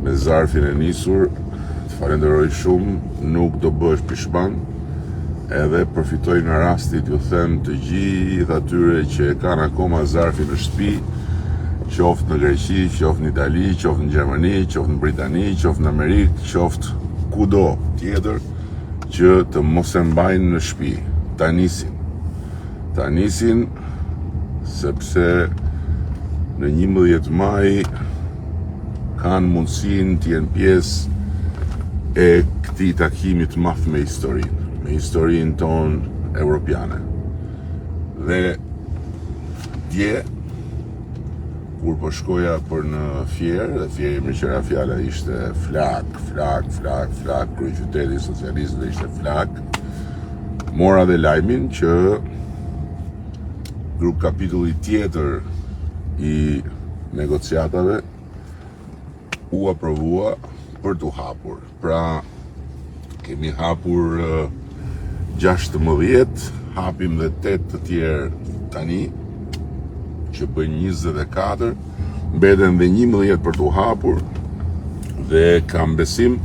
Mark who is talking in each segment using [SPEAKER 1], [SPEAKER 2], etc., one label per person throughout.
[SPEAKER 1] me zarfin e nisur, të falenderoj shumë, nuk do bësh pishman, edhe përfitoj nga rasti t'ju them të gjithë atyre që kanë akoma zarfin në shtëpi, qoftë në Greqi, qoftë në Itali, qoftë në Gjermani, qoftë në Britani, qoftë në Amerikë, qoftë kudo tjetër, që të mos e mbajnë në shtëpi. Ta nisin, sepse në 11 maj kanë mundësinë të jenë pjesë e këtij takimi të madh me historinë tonë evropiane. Dhe dje, kur po shkoja për në Fierë, dhe Fieri më qëra fjala ishte flak, kryeqyteti socialistëve ishte flak, mora dhe lajmin që grup kapitulli tjetër i negociatave u aprovua për t'u hapur. Pra, kemi hapur 16, hapim dhe 8 të tjerë tani, që bëjnë 24, mbeten dhe 11 për t'u hapur, dhe kam besim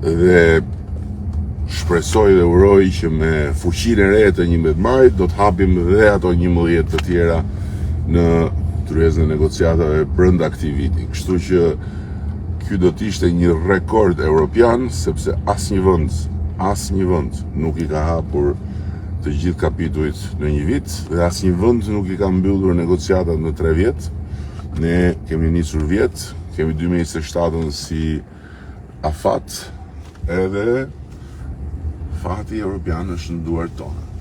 [SPEAKER 1] dhe shpresoj dhe uroj që me fuqinë e re të 11 majit do të hapim dhe ato 11 të tjera në tryezën e negociatave brenda këtij viti. Kështu që ky do të ishte një rekord evropian, sepse asnjë vend nuk i ka hapur të gjithë kapitujt në një vit, dhe asnjë vend nuk i ka mbyllur negociatat në 3 vjet. Ne kemi nisur vjet, kemi 2027 si afat, edhe fati evropian është në duart tona.